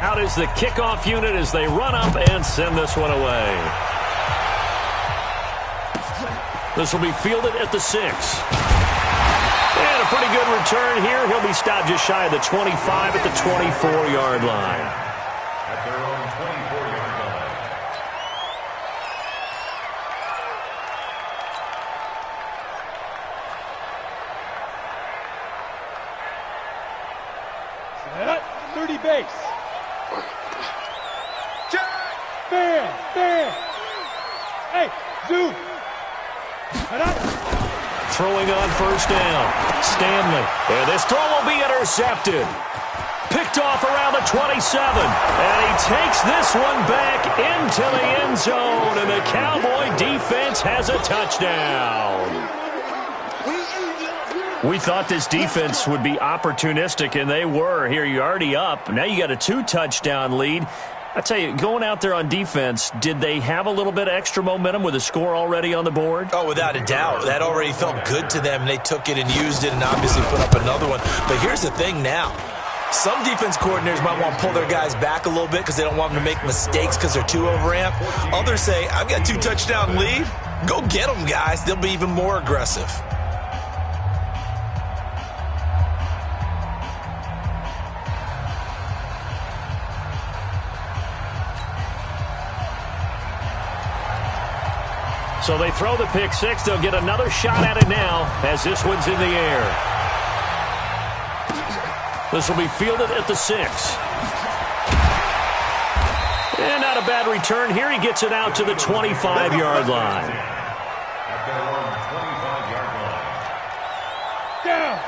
Out is the kickoff unit as they run up and send this one away. This will be fielded at the 6. And a pretty good return here. He'll be stopped just shy of the 25 at the 24-yard line. At their own 24-yard line. Set. 30 base. Bam! Bam! Hey, zoom! Throwing on first down. Stanley. And this throw will be intercepted. Picked off around the 27. And he takes this one back into the end zone. And the Cowboy defense has a touchdown. We thought this defense would be opportunistic, and they were. Here, you're already up. Now you got a 2-touchdown lead. I tell you, going out there on defense, did they have a little bit of extra momentum with a score already on the board? Oh, without a doubt. That already felt good to them. They took it and used it and obviously put up another one. But here's the thing now. Some defense coordinators might want to pull their guys back a little bit because they don't want them to make mistakes because they're too overamped. Others say, I've got a 2-touchdown lead. Go get them, guys. They'll be even more aggressive. So they throw the pick 6. They'll get another shot at it now as this one's in the air. This will be fielded at the 6. And not a bad return here. He gets it out to the 25-yard line. At their own 25-yard line.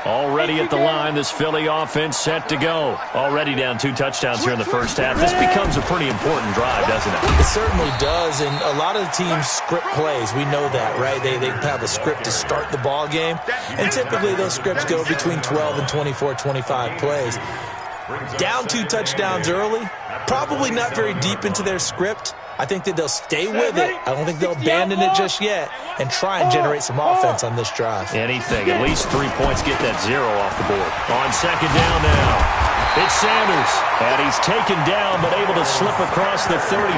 Already at the line, this Philly offense set to go. Already down 2 touchdowns here in the first half. This becomes a pretty important drive, doesn't it? It certainly does, and a lot of the teams script plays. We know that, right? They have a script to start the ball game, and typically those scripts go between 12 and 24, 25 plays. Down 2 touchdowns early, probably not very deep into their script. I think that they'll stay with it. I don't think they'll abandon it just yet and try and generate some offense on this drive. Anything. At least 3 points, get that 0 off the board. On second down now, it's Sanders. And he's taken down but able to slip across the 35.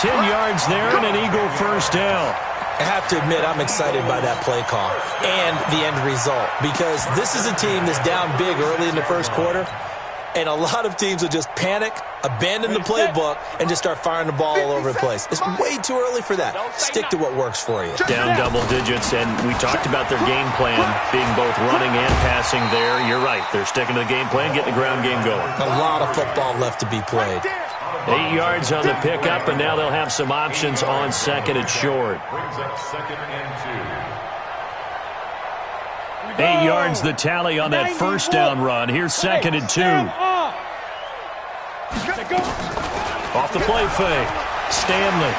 10 yards there and an Eagle first down. I have to admit, I'm excited by that play call and the end result because this is a team that's down big early in the first quarter. And a lot of teams will just panic, abandon the playbook, and just start firing the ball all over the place. It's way too early for that. Stick to what works for you. Down double digits, and we talked about their game plan being both running and passing there. You're right. They're sticking to the game plan, getting the ground game going. A lot of football left to be played. 8 yards on the pickup, and now they'll have some options on second and short. Brings up second and 2. 8 yards the tally on that first down run. Here's second and 2. Off the play fake. Stanley.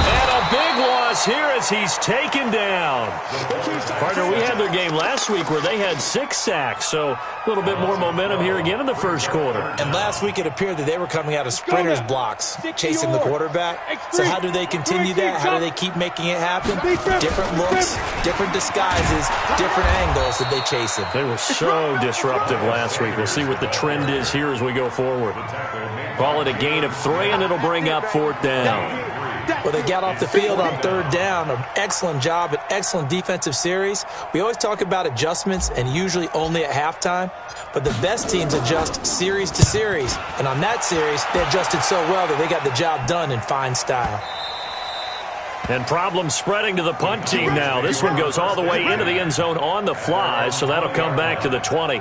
And a big loss here as he's taken down. Partner, we had their game last week where they had 6 sacks, so a little bit more momentum here again in the first quarter. And last week it appeared that they were coming out of sprinters blocks, chasing the quarterback. So how do they continue that? How do they keep making it happen? Different looks, different disguises, different angles that they chase him. They were so disruptive last week. We'll see what the trend is here as we go forward. Call it a gain of 3, and it'll bring up 4th down. Well, they got off the field on 3rd down. An excellent job, an excellent defensive series. We always talk about adjustments and usually only at halftime. But the best teams adjust series to series. And on that series, they adjusted so well that they got the job done in fine style. And problems spreading to the punt team now. This one goes all the way into the end zone on the fly, so that'll come back to the 20.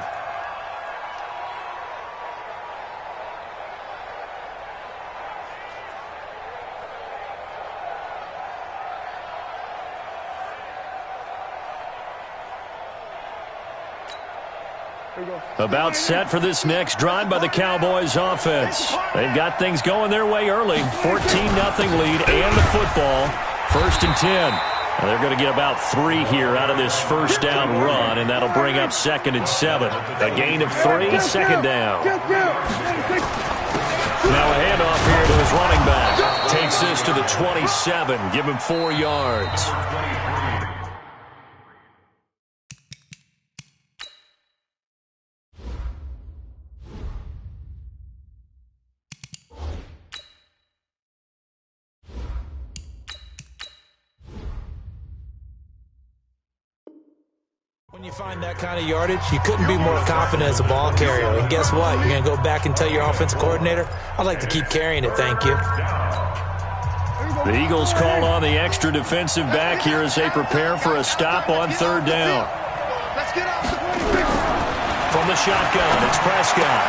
About set for this next drive by the Cowboys offense. They've got things going their way early. 14-0 lead and the football. 1st and 10. And they're going to get about 3 here out of this first down run, and that'll bring up 2nd and 7. A gain of 3, 2nd down. Now a handoff here to his running back. Takes this to the 27. Give him 4 yards. When you find that kind of yardage, you couldn't be more confident as a ball carrier. And guess what? You're going to go back and tell your offensive coordinator, I'd like to keep carrying it, thank you. The Eagles call on the extra defensive back here as they prepare for a stop on third down. From the shotgun, it's Prescott.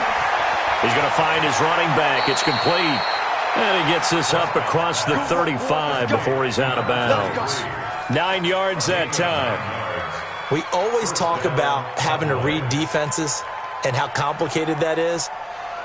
He's going to find his running back. It's complete. And he gets this up across the 35 before he's out of bounds. 9 yards that time. We always talk about having to read defenses and how complicated that is.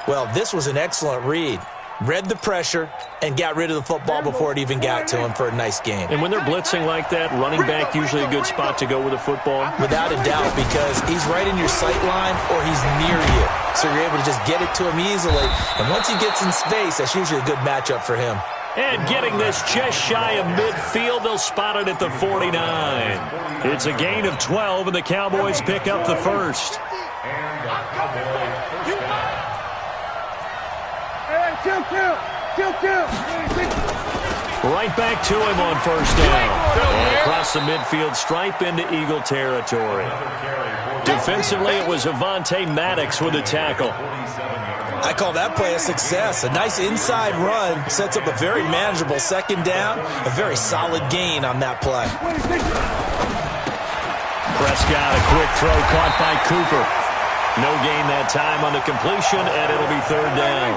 Well, this was an excellent read. Read the pressure and got rid of the football before it even got to him for a nice game. And when they're blitzing like that, running back usually a good spot to go with the football? Without a doubt, because he's right in your sight line or he's near you. So you're able to just get it to him easily. And once he gets in space, that's usually a good matchup for him. And getting this just shy of midfield, they'll spot it at the 49. It's a gain of 12, and the Cowboys pick up the first. Right back to him on first down. And across the midfield stripe into Eagle territory. Defensively, it was Avonte Maddox with a tackle. I call that play a success. A nice inside run sets up a very manageable second down. A very solid gain on that play. Prescott, a quick throw caught by Cooper. No gain that time on the completion, and it'll be third down.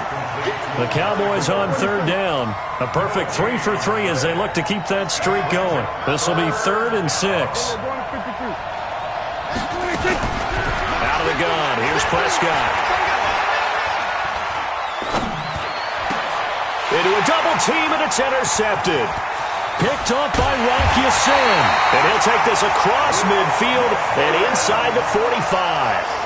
The Cowboys on third down. A perfect 3 for 3 as they look to keep that streak going. This will be 3rd and 6. Out of the gun. Here's Prescott. Into a double team, and it's intercepted. Picked off by Rocky Sin. And he'll take this across midfield and inside the 45.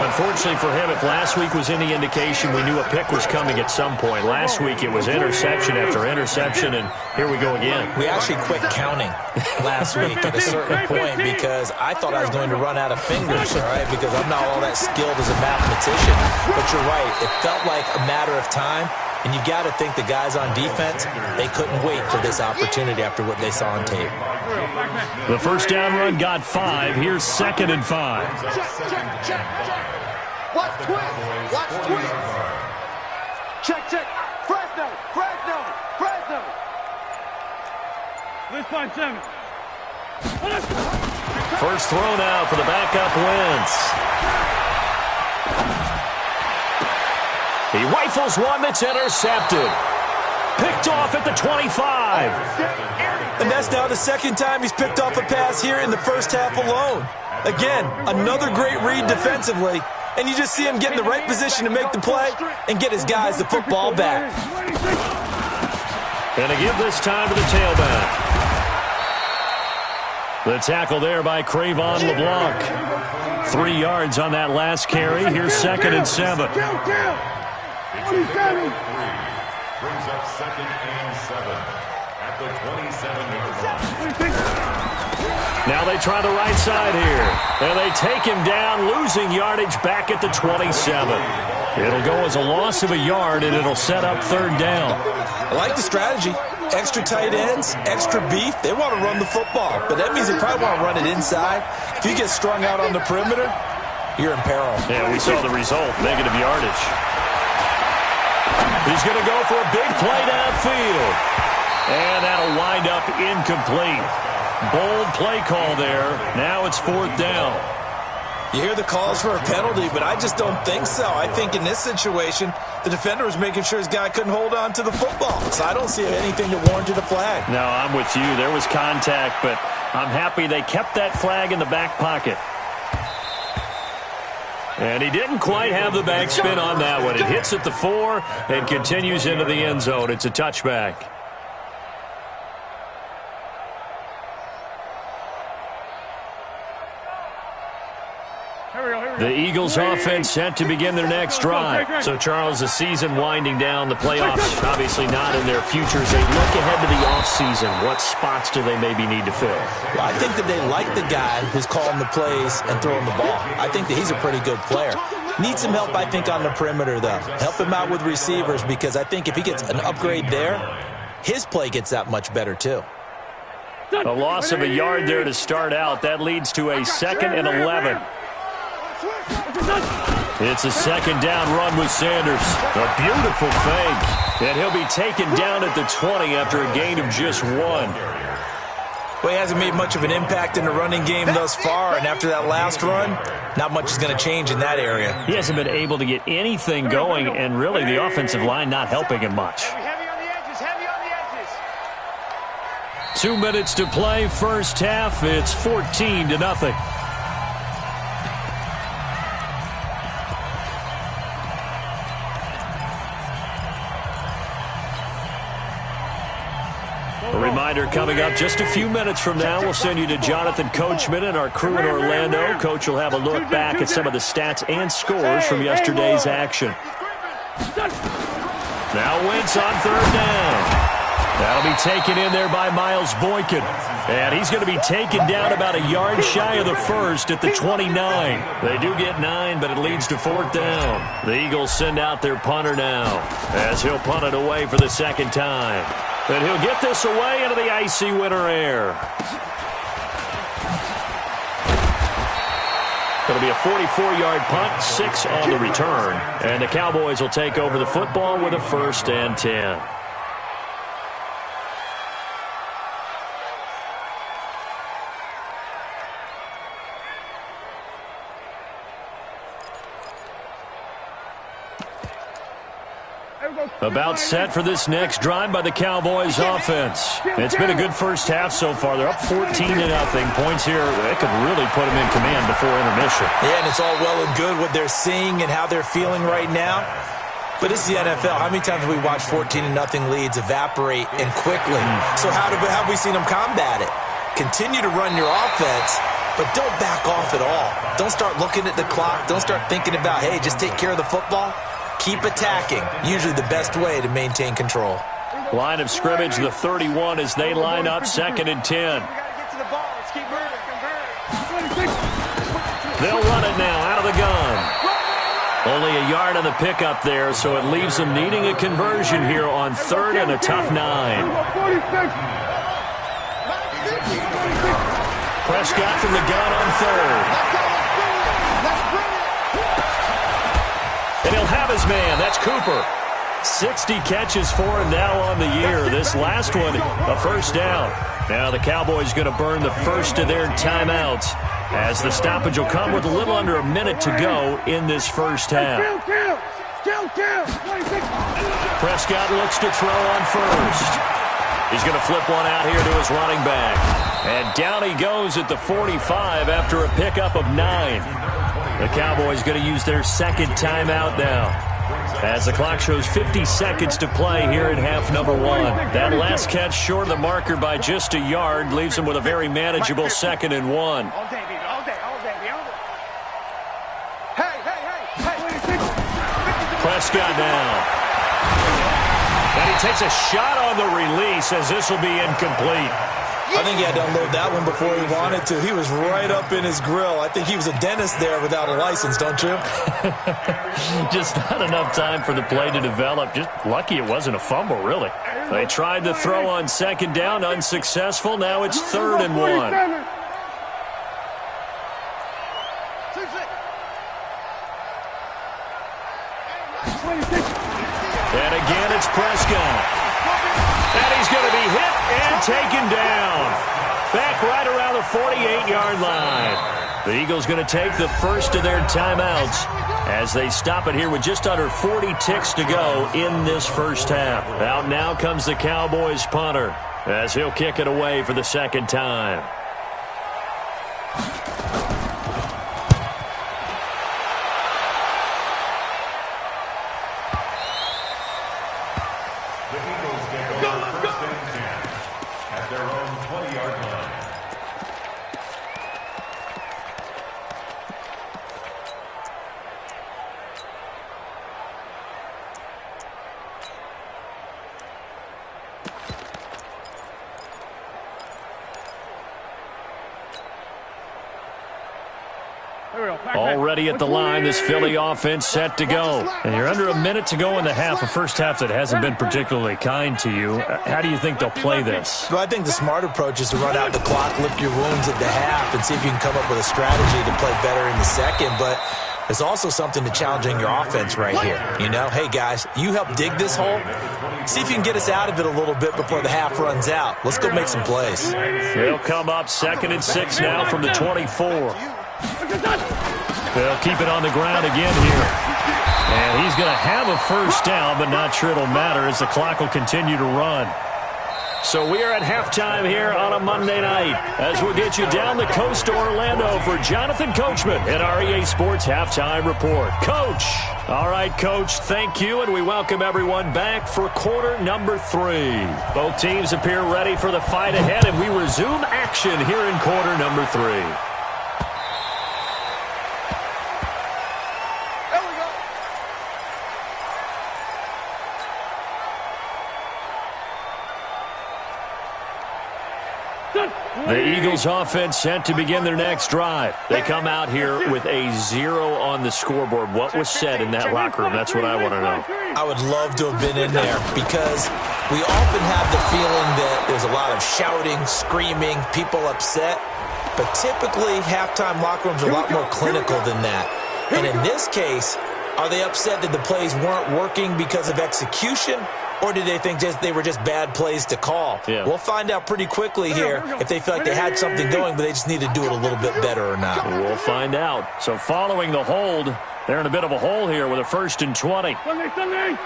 Unfortunately for him, if last week was any indication, we knew a pick was coming at some point. Last week, it was interception after interception, and here we go again. We actually quit counting last week at a certain point because I thought I was going to run out of fingers, all right, because I'm not all that skilled as a mathematician. But you're right. It felt like a matter of time, and you got to think the guys on defense, they couldn't wait for this opportunity after what they saw on tape. The first down run got 5. Here's 2nd and 5. Watch twist. Watch twist. Check. Fresno. Let's find 7. First throw now for the backup Wentz. He rifles one that's intercepted. Picked off at the 25. And that's now the second time he's picked off a pass here in the first half alone. Again, another great read defensively. And you just see him get in the right position to make the play and get his guys the football back. And to give this time to the tailback. The tackle there by Cravon LeBlanc. 3 yards on that last carry. Here's 2nd and 7. Brings up 2nd and 7 at the 27-yard line. Now they try the right side here. And they take him down, losing yardage back at the 27. It'll go as a loss of a yard, and it'll set up third down. I like the strategy. Extra tight ends, extra beef. They want to run the football, but that means they probably want to run it inside. If you get strung out on the perimeter, you're in peril. Yeah, we saw the result, negative yardage. He's going to go for a big play downfield. And that'll wind up incomplete. Bold play call there. Now it's 4th down. You hear the calls for a penalty, but I just don't think so. I think in this situation, the defender was making sure his guy couldn't hold on to the football. So I don't see anything that warranted a flag. No, I'm with you. There was contact, but I'm happy they kept that flag in the back pocket. And he didn't quite have the backspin on that one. It hits at the 4 and continues into the end zone. It's a touchback. The Eagles offense set to begin their next drive. So, Charles, the season winding down, the playoffs obviously not in their futures. They look ahead to the offseason. What spots do they maybe need to fill? Well, I think that they like the guy who's calling the plays and throwing the ball. I think that he's a pretty good player. Needs some help, I think, on the perimeter, though. Help him out with receivers, because I think if he gets an upgrade there, his play gets that much better, too. A loss of a yard there to start out. That leads to a 2nd and 11. It's a second down run with Sanders. A beautiful fake. And he'll be taken down at the 20 after a gain of just 1. Well, he hasn't made much of an impact in the running game thus far, and after that last run, not much is going to change in that area. He hasn't been able to get anything going, and really the offensive line not helping him much. Heavy on the edges, heavy on the edges. 2 minutes to play, first half. It's 14-0. A reminder coming up just a few minutes from now. We'll send you to Jonathan Coachman and our crew in Orlando. Coach will have a look back at some of the stats and scores from yesterday's action. Now Wentz on 3rd down. That'll be taken in there by Miles Boykin. And he's going to be taken down about a yard shy of the first at the 29. They do get 9, but it leads to 4th down. The Eagles send out their punter now as he'll punt it away for the second time. And he'll get this away into the icy winter air. It'll be a 44-yard punt, 6 on the return. And the Cowboys will take over the football with a 1st and 10. About set for this next drive by the Cowboys offense. It's been a good first half so far. They're up 14-0. Points here, they could really put them in command before intermission. Yeah, and it's all well and good what they're seeing and how they're feeling right now. But this is the NFL. How many times have we watched 14-0 leads evaporate and quickly? So how have we seen them combat it? Continue to run your offense, but don't back off at all. Don't start looking at the clock. Don't start thinking about, hey, just take care of the football. Keep attacking. Usually the best way to maintain control. Line of scrimmage, the 31 as they line up, 2nd and 10. They'll run it now out of the gun. Only a yard on the pickup there, so it leaves them needing a conversion here on 3rd and a tough 9. Prescott from the gun on 3rd. And he'll have his man. That's Cooper. 60 catches for him now on the year. This last one, a 1st down. Now the Cowboys going to burn the first of their timeouts as the stoppage will come with a little under a minute to go in this first half. Prescott looks to throw on 1st. He's going to flip one out here to his running back. And down he goes at the 45 after a pickup of 9. The Cowboys going to use their 2nd timeout now as the clock shows 50 seconds to play here in half number 1. That last catch short of the marker by just a yard leaves them with a very manageable 2nd and 1. All day, baby, all day, all day, baby. Hey. Prescott now. And he takes a shot on the release as this will be incomplete. I think he had to unload that one before he wanted to. He was right up in his grill. I think he was a dentist there without a license, don't you? Just not enough time for the play to develop. Just lucky it wasn't a fumble, really. They tried to throw on 2nd down, unsuccessful. Now it's 3rd and 1. And again, it's Prescott. And he's going to be hit and taken down. Back right around the 48-yard line. The Eagles going to take the first of their timeouts as they stop it here with just under 40 ticks to go in this first half. Out now comes the Cowboys punter as he'll kick it away for the 2nd time. Already at the line, this Philly offense set to go. And you're under a minute to go in the half, a first half that hasn't been particularly kind to you. How do you think they'll play this? Well, I think the smart approach is to run out the clock, lick your wounds at the half, and see if you can come up with a strategy to play better in the second. But there's also something to challenging your offense right here. You know, hey, guys, you help dig this hole. See if you can get us out of it a little bit before the half runs out. Let's go make some plays. They'll come up 2nd and 6 now from the 24. They'll keep it on the ground again here. And he's going to have a first down, but not sure it'll matter as the clock will continue to run. So we are at halftime here on a Monday night as we'll get you down the coast to Orlando for Jonathan Coachman at our EA Sports Halftime Report. Coach. All right, Coach, thank you, and we welcome everyone back for quarter number 3. Both teams appear ready for the fight ahead, and we resume action here in quarter number 3. The Eagles offense set to begin their next drive. They come out here with a 0 on the scoreboard. What was said in that locker room? That's what I want to know. I would love to have been in there because we often have the feeling that there's a lot of shouting, screaming, people upset. But typically, halftime locker rooms are a lot more clinical than that. And in this case, are they upset that the plays weren't working because of execution? Or did they think they were just bad plays to call? Yeah. We'll find out pretty quickly here if they feel like they had something going, but they just need to do it a little bit better or not. We'll find out. So following the hold, they're in a bit of a hole here with a 1st and 20. Sunday.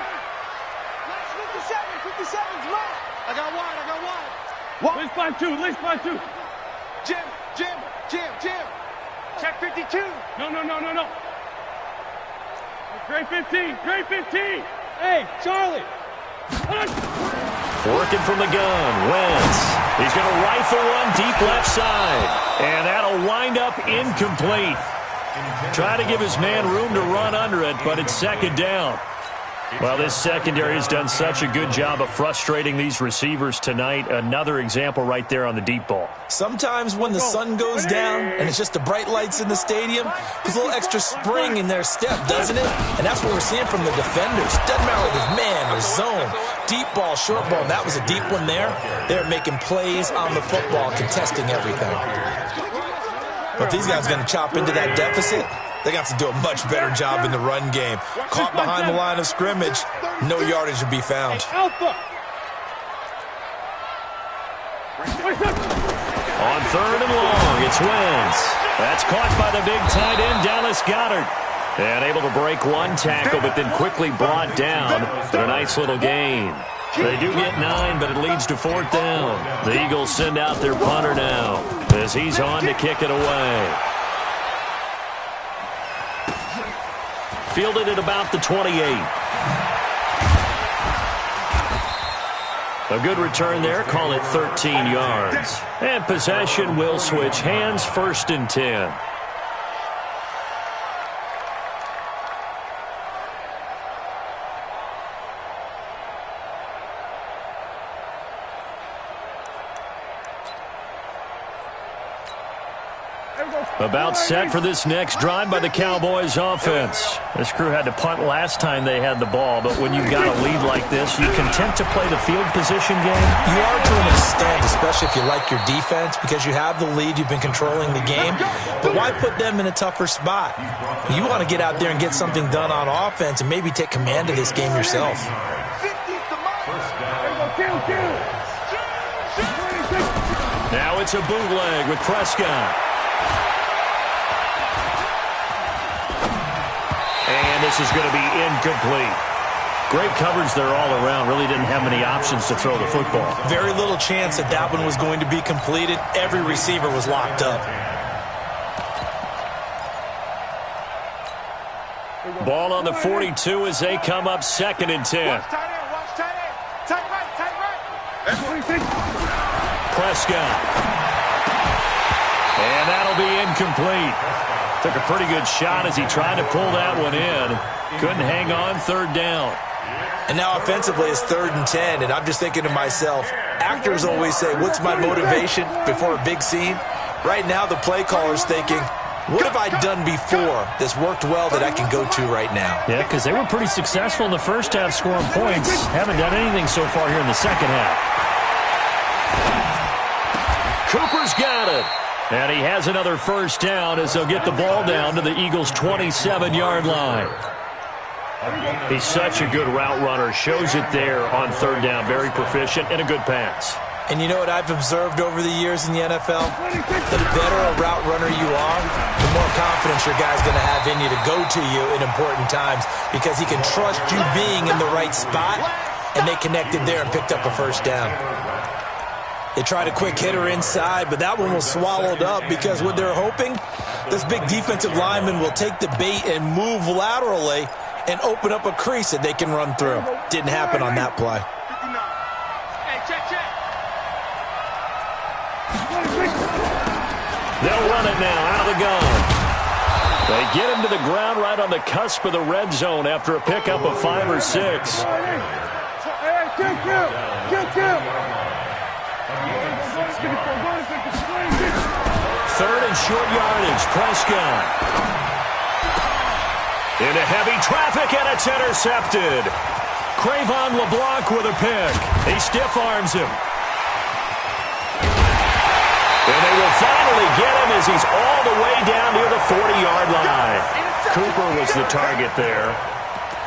57, low. I got wide. Let's find two. Jim. Check 52. No. Grade 15. Hey, Charlie. Working from the gun, Wentz. He's going to rifle one deep left side. And that'll wind up incomplete. Try to give his man room to run under it, but it's 2nd down. Well, this secondary has done such a good job of frustrating these receivers tonight. Another example right there on the deep ball. Sometimes when the sun goes down and it's just the bright lights in the stadium, there's a little extra spring in their step, doesn't it? And that's what we're seeing from the defenders. Doesn't matter if it's man or zone, deep ball, short ball. And that was a deep one there. They're making plays on the football, contesting everything. But if these guys are going to chop into that deficit, they got to do a much better job in the run game. Caught behind the line of scrimmage, no yardage to be found. On 3rd and long, it's Wentz. That's caught by the big tight end, Dallas Goedert. And able to break one tackle, but then quickly brought down for a nice little gain. They do get 9, but it leads to 4th down. The Eagles send out their punter now as he's on to kick it away. Fielded at about the 28. A good return there. Call it 13 yards. And possession will switch hands. 1st and 10. About set for this next drive by the Cowboys offense. This crew had to punt last time they had the ball, but when you've got a lead like this, you content to play the field position game? You are to an extent, especially if you like your defense, because you have the lead, you've been controlling the game. But why put them in a tougher spot? You want to get out there and get something done on offense and maybe take command of this game yourself. Now it's a bootleg with Prescott. And this is going to be incomplete. Great coverage there all around. Really didn't have many options to throw the football. Very little chance that that one was going to be completed. Every receiver was locked up. Ball on the 42 as they come up 2nd and 10. Watch tight end. Tight right. That's what he thinks. Prescott. And that'll be incomplete. Took a pretty good shot as he tried to pull that one in. Couldn't hang on. 3rd down. And now offensively it's 3rd and 10, and I'm just thinking to myself, actors always say, what's my motivation before a big scene? Right now the play caller's thinking, What have I done before that's worked well that I can go to right now? Yeah, because they were pretty successful in the first half scoring points. Haven't done anything so far here in the second half. Cooper's got it. And he has another first down as they'll get the ball down to the Eagles' 27-yard line. He's such a good route runner. Shows it there on third down. Very proficient and a good pass. And you know what I've observed over the years in the NFL? The better a route runner you are, the more confidence your guy's going to have in you to go to you in important times because he can trust you being in the right spot, and they connected there and picked up a first down. They tried a quick hitter inside, but that one was swallowed up because what they're hoping, this big defensive lineman will take the bait and move laterally and open up a crease that they can run through. Didn't happen on that play. They'll run it now out of the gun. They get him to the ground right on the cusp of the red zone after a pickup of 5 or 6. Third and short yardage. Prescott. Into heavy traffic, and it's intercepted. Cravon LeBlanc with a pick. He stiff arms him. And they will finally get him as he's all the way down near the 40-yard line. Cooper was the target there.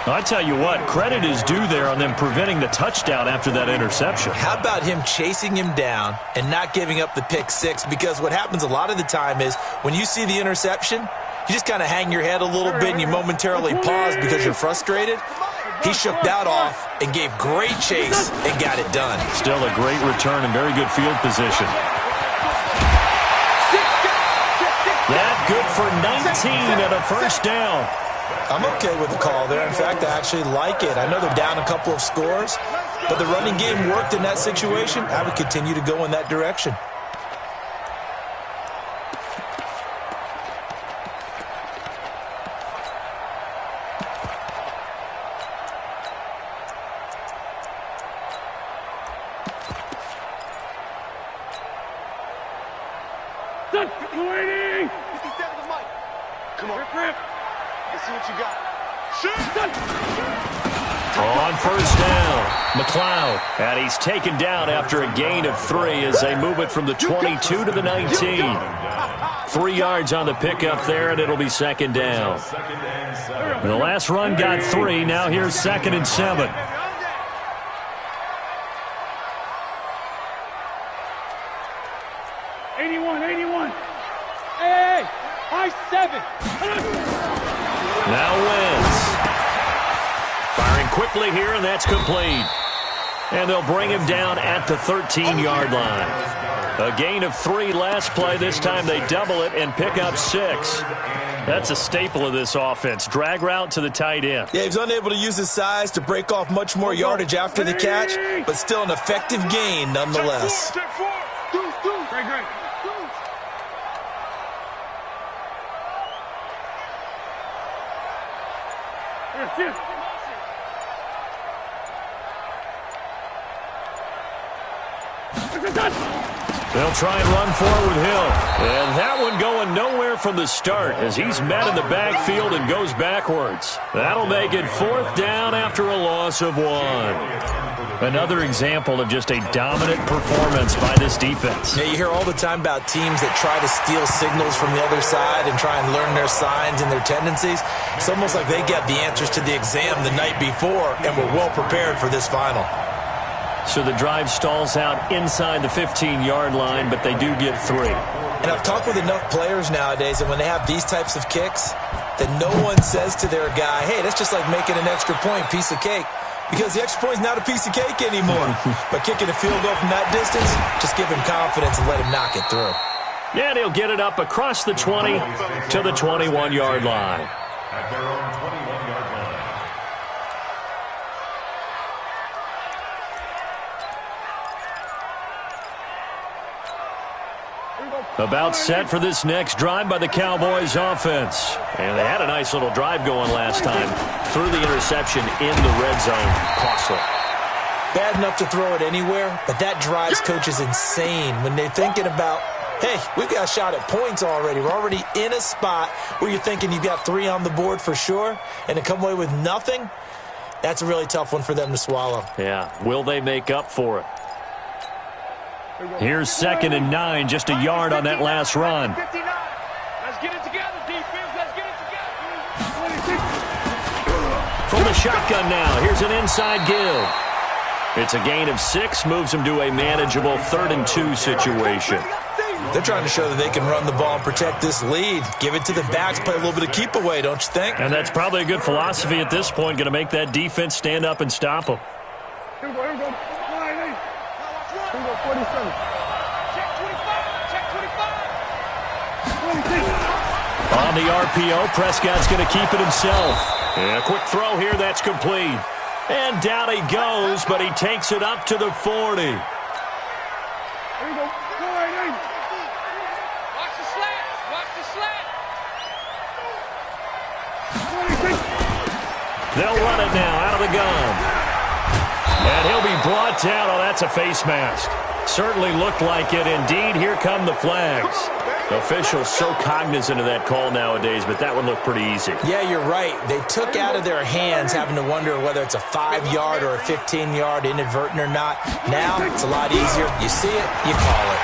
I tell you what, credit is due there on them preventing the touchdown after that interception. How about him chasing him down and not giving up the pick six? Because what happens a lot of the time is when you see the interception, you just kind of hang your head a little bit and you momentarily pause because you're frustrated. He shook that off and gave great chase and got it done. Still a great return and very good field position. That good for 19 and a first down. I'm okay with the call there. In fact, I actually like it. I know they're down a couple of scores, but the running game worked in that situation. I would continue to go in that direction. Come on, Rip. Let's see what you got. On first down, McLeod. And he's taken down after a gain of 3 as they move it from the 22 to the 19. 3 yards on the pickup there, and it'll be second down. The last run got 3. Now here's 2nd and 7. Now Wentz. Firing quickly here, and that's complete. And they'll bring him down at the 13-yard line. A gain of 3 last play. This time they double it and pick up 6. That's a staple of this offense. Drag route to the tight end. Yeah, he's unable to use his size to break off much more yardage after the catch, but still an effective gain nonetheless. They'll try and run forward with Hill. And that one going nowhere from the start as he's met in the backfield and goes backwards. That'll make it 4th down after a loss of 1. Another example of just a dominant performance by this defense. Yeah, you hear all the time about teams that try to steal signals from the other side and try and learn their signs and their tendencies. It's almost like they got the answers to the exam the night before and were well prepared for this final. So the drive stalls out inside the 15-yard line, but they do get 3. And I've talked with enough players nowadays that when they have these types of kicks, that no one says to their guy, hey, that's just like making an extra point, piece of cake. Because the extra point is not a piece of cake anymore. But kicking a field goal from that distance, just give him confidence and let him knock it through. Yeah, and he'll get it up across the 20 to the 21-yard line. At their own 21-yard line. About set for this next drive by the Cowboys offense. And they had a nice little drive going last time. Threw the interception in the red zone. Costly. Bad enough to throw it anywhere, but that drives coaches insane when they're thinking about hey, we've got a shot at points already. We're already in a spot where you're thinking you've got 3 on the board for sure, and to come away with nothing, that's a really tough one for them to swallow. Yeah, will they make up for it? Here's 2nd and 9, just a yard on that last run. Let's get it together, defense. Let's get it together. From the shotgun now, here's an inside give. It's a gain of 6, moves them to a manageable 3rd and 2 situation. They're trying to show that they can run the ball and protect this lead. Give it to the backs, play a little bit of keep away, don't you think? And that's probably a good philosophy at this point, going to make that defense stand up and stop them. Here we go. Here we go. 47. Check 25. Check 25. On the RPO, Prescott's going to keep it himself. And a quick throw here, that's complete. And down he goes, but he takes it up to the 40. Here we go. Watch the slant. Watch the slant. They'll run it now out of the gun. And he'll be brought down. Oh, that's a face mask. Certainly looked like it. Indeed, here come the flags. Officials so cognizant of that call nowadays, but that one looked pretty easy. Yeah, you're right. They took out of their hands having to wonder whether it's a 5-yard or a 15-yard, inadvertent or not. Now, it's a lot easier. You see it, you call it.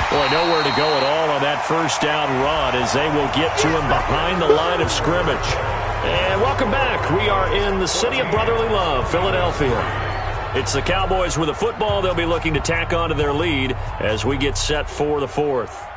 Boy, nowhere to go at all on that first down run as they will get to him behind the line of scrimmage. And welcome back. We are in the city of brotherly love, Philadelphia. It's the Cowboys with the football. They'll be looking to tack on to their lead as we get set for the 4th.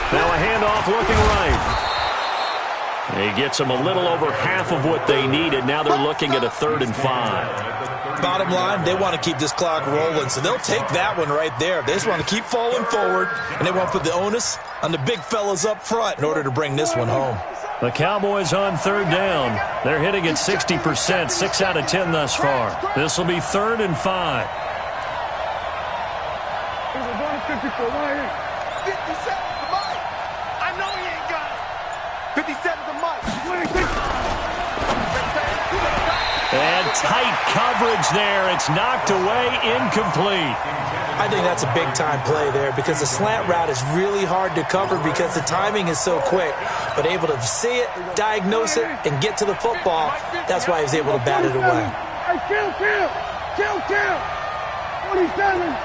Now a handoff looking right. He gets them a little over half of what they needed. Now they're looking at a 3rd and 5. Bottom line, they want to keep this clock rolling, so they'll take that one right there. They just want to keep falling forward, and they want to put the onus on the big fellas up front in order to bring this one home. The Cowboys on 3rd down. They're hitting at 60%, 6 out of 10 thus far. This will be 3rd and 5. 57 to Mike. And tight coverage there. It's knocked away, incomplete. I think that's a big-time play there because the slant route is really hard to cover because the timing is so quick. But able to see it, diagnose it, and get to the football, that's why he was able to bat it away. Hey, kill. 47.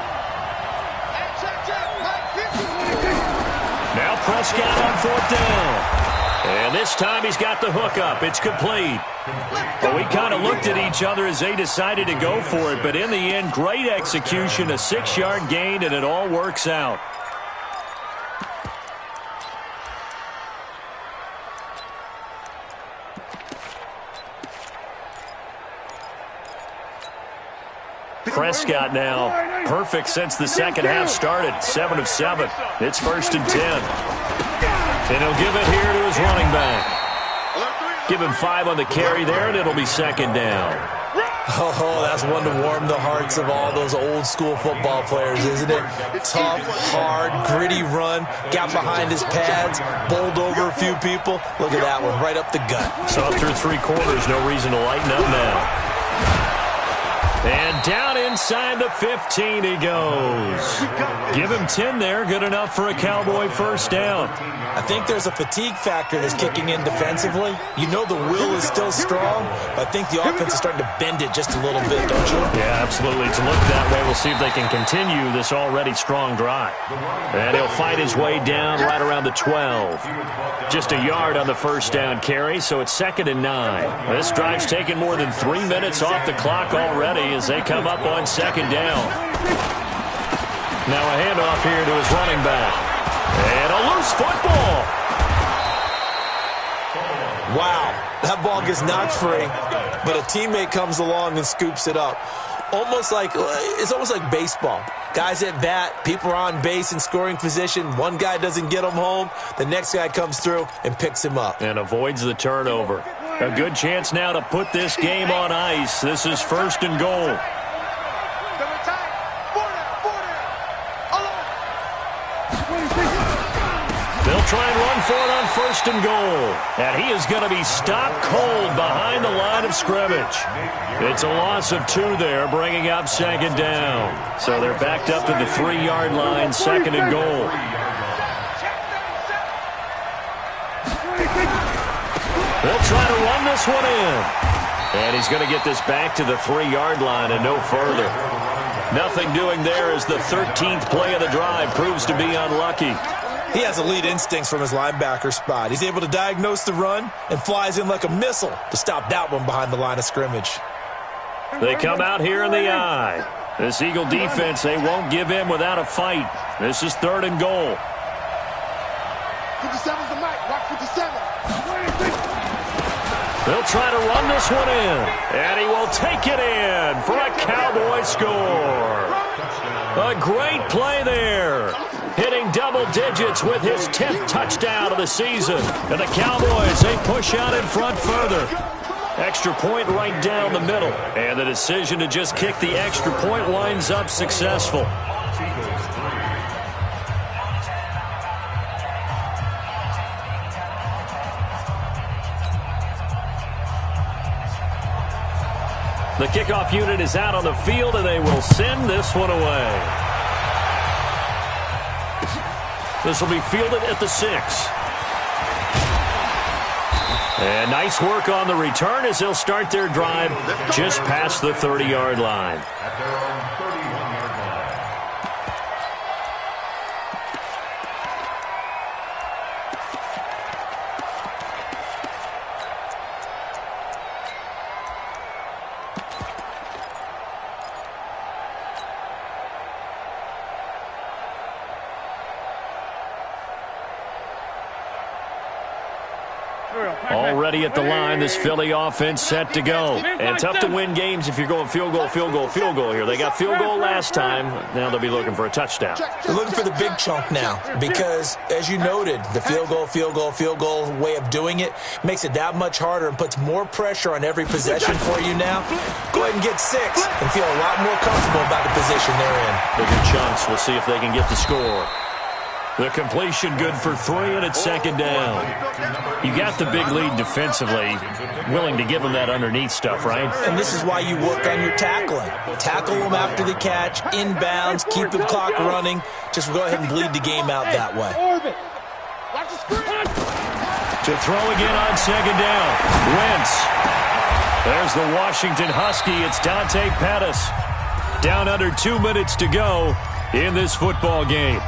Now Prescott on 4th down. And this time he's got the hook up. It's complete. But we kind of looked at each other as they decided to go for it. But in the end, great execution, a 6-yard gain, and it all works out. Prescott now perfect since the second half started. 7 of 7. It's 1st and 10. And he'll give it here to his running back. Give him 5 on the carry there, and it'll be 2nd down. Oh, that's one to warm the hearts of all those old-school football players, isn't it? Tough, hard, gritty run, got behind his pads, bowled over a few people. Look at that one, right up the gut. So up through 3 quarters, no reason to lighten up now. And down inside the 15 he goes. Give him 10 there. Good enough for a Cowboy first down. I think there's a fatigue factor that's kicking in defensively. You know the will is still strong, but I think the offense is starting to bend it just a little bit, don't you? Yeah, absolutely. It's looked that way. We'll see if they can continue this already strong drive. And he'll fight his way down right around the 12. Just a yard on the first down carry, so it's 2nd and 9. This drive's taken more than 3 minutes off the clock already as they come up on 2nd down. Now a handoff here to his running back. And a loose football. Wow, that ball gets knocked free, but a teammate comes along and scoops it up. It's almost like baseball. Guys at bat, people are on base in scoring position. One guy doesn't get him home. The next guy comes through and picks him up. And avoids the turnover. A good chance now to put this game on ice. This is 1st and goal. They'll try and run for it on 1st and goal. And he is going to be stopped cold behind the line of scrimmage. It's a loss of 2 there, bringing up 2nd down. So they're backed up to the 3-yard line, 2nd and goal. They'll try to run this one in. And he's going to get this back to the 3-yard line and no further. Nothing doing there as the 13th play of the drive proves to be unlucky. He has elite instincts from his linebacker spot. He's able to diagnose the run and flies in like a missile to stop that one behind the line of scrimmage. They come out here in the eye. This Eagle defense, they won't give in without a fight. This is 3rd and goal. 57's the mic. Watch 57. They'll try to run this one in. And he will take it in for a Cowboy score. A great play there. Hitting double digits with his 10th touchdown of the season. And the Cowboys, they push out in front further. Extra point right down the middle. And the decision to just kick the extra point winds up successful. The kickoff unit is out on the field, and they will send this one away. This will be fielded at the 6. And nice work on the return as they'll start their drive just past the 30-yard line. At their own 31-yard line. Already at the line, this Philly offense set to go. And tough to win games if you're going field goal here. They got field goal last time. Now they'll be looking for a touchdown. They're looking for the big chunk now because, as you noted, the field goal way of doing it makes it that much harder and puts more pressure on every possession for you now. Go ahead and get 6 and feel a lot more comfortable about the position they're in. Bigger chunks. We'll see if they can get the score. The completion good for 3, and it's 2nd down. You got the big lead defensively. Willing to give them that underneath stuff, right? And this is why you work on your tackling. Tackle them after the catch, inbounds, keep the clock running. Just go ahead and bleed the game out that way. To throw again on 2nd down. Wentz. There's the Washington Husky. It's Dante Pettis. Down under 2 minutes to go in this football game.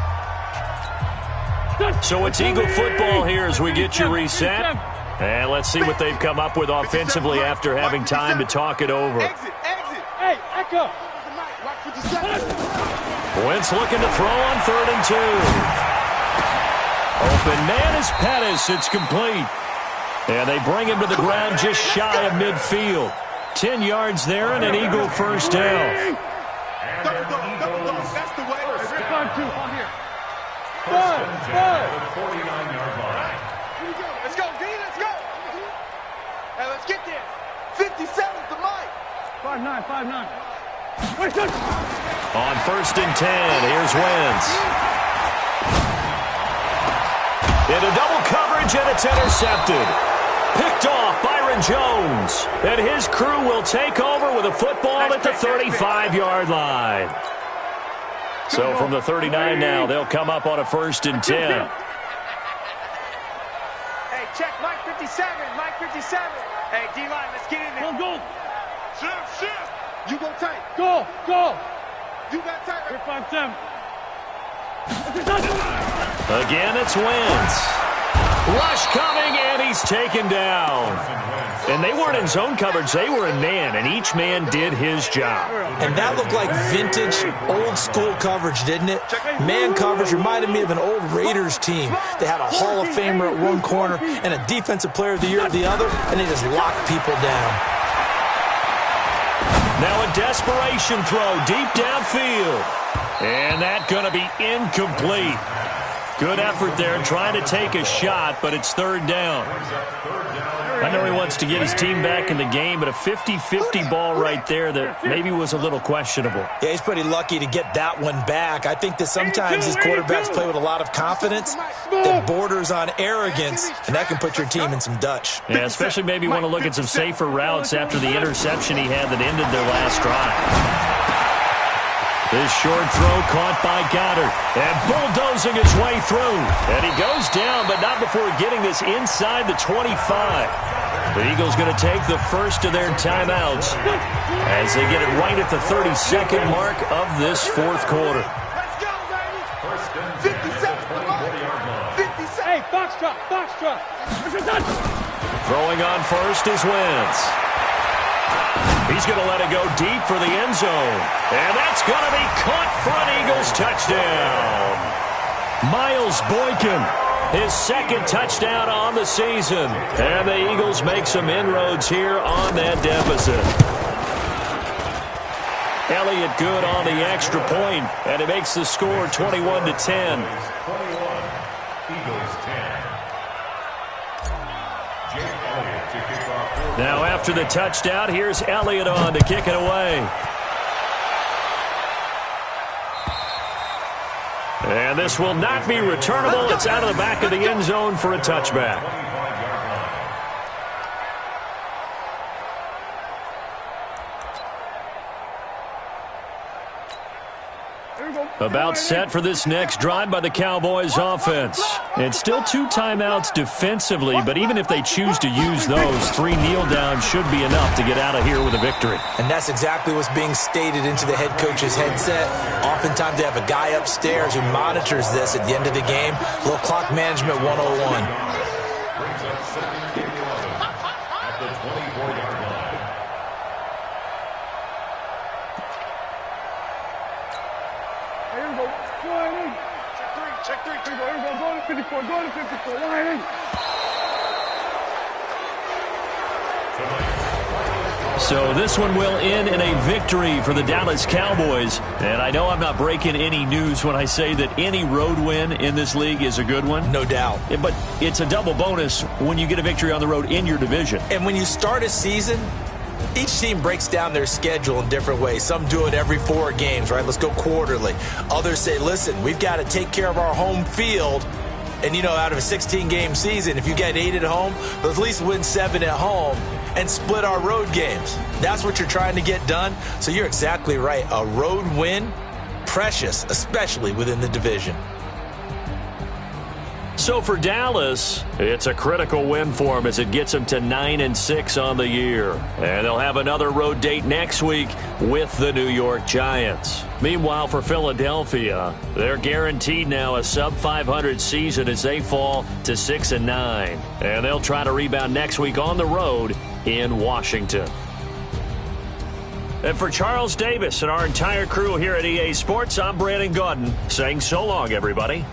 So it's Eagle football here as we get you reset. And let's see what they've come up with offensively after having time to talk it over. Hey, echo. Wentz looking to throw on 3rd and 2. Open man is Pettis. It's complete. And they bring him to the ground just shy of midfield. 10 yards there and an Eagle first down. That's the way. 5-2 on here. First and 10 at the 49-yard line. Let's go, D, let's go. Hey, let's get there. 57's the mic. 5-9. On 1st and 10, here's Wentz. Into double coverage, and it's intercepted. Picked off Byron Jones. And his crew will take over with a football at the 35-yard line. So from the 39 now, they'll come up on a 1st and 10. Hey, check Mike 57. Hey, D-line, let's get in there. Go. Shift. You go tight. Go. You got tight. We're 5-7. Again, it's Wentz. Rush coming, and he's taken down. And they weren't in zone coverage. They were in man, and each man did his job. And that looked like vintage, old-school coverage, didn't it? Man coverage reminded me of an old Raiders team. They had a Hall of Famer at one corner and a Defensive Player of the Year at the other, and they just locked people down. Now a desperation throw deep downfield. And that's going to be incomplete. Good effort there trying to take a shot, but it's third down. I know he wants to get his team back in the game, but a 50-50 ball right there that maybe was a little questionable. Yeah, he's pretty lucky to get that one back. I think that sometimes these quarterbacks play with a lot of confidence that borders on arrogance, and that can put your team in some Dutch. Yeah, especially maybe want to look at some safer routes after the interception he had that ended their last drive. This short throw caught by Goddard and bulldozing his way through. And he goes down, but not before getting this inside the 25. The Eagles going to take the first of their timeouts as they get it right at the 32nd mark of this fourth quarter. Let's go, baby. 57. 57. Hey, box truck, box truck. Throwing on first is Wentz. He's going to let it go deep for the end zone. And that's going to be caught for an Eagles touchdown. Miles Boykin, his second touchdown on the season. And the Eagles make some inroads here on that deficit. Elliott good on the extra point, and it makes the score 21-10. Now after the touchdown, here's Elliott on to kick it away. And this will not be returnable. It's out of the back of the end zone for a touchback. About set for this next drive by the Cowboys offense. It's still 2 timeouts defensively, but even if they choose to use those, 3 kneel downs should be enough to get out of here with a victory. And that's exactly what's being stated into the head coach's headset. Oftentimes they have a guy upstairs who monitors this at the end of the game. A little clock management 101. Check three. Go to 54. Line in. So this one will end in a victory for the Dallas Cowboys. And I know I'm not breaking any news when I say that any road win in this league is a good one. No doubt. Yeah, but it's a double bonus when you get a victory on the road in your division. And when you start a season, each team breaks down their schedule in different ways. Some do it every 4 games, right? Let's go quarterly. Others say, listen, we've got to take care of our home field. And, out of a 16-game season, if you get 8 at home, let's at least win 7 at home and split our road games. That's what you're trying to get done. So you're exactly right. A road win, precious, especially within the division. So for Dallas, it's a critical win for them as it gets them to 9-6 on the year. And they'll have another road date next week with the New York Giants. Meanwhile, for Philadelphia, they're guaranteed now a sub-500 season as they fall to 6-9. And they'll try to rebound next week on the road in Washington. And for Charles Davis and our entire crew here at EA Sports, I'm Brandon Gaudin saying so long, everybody.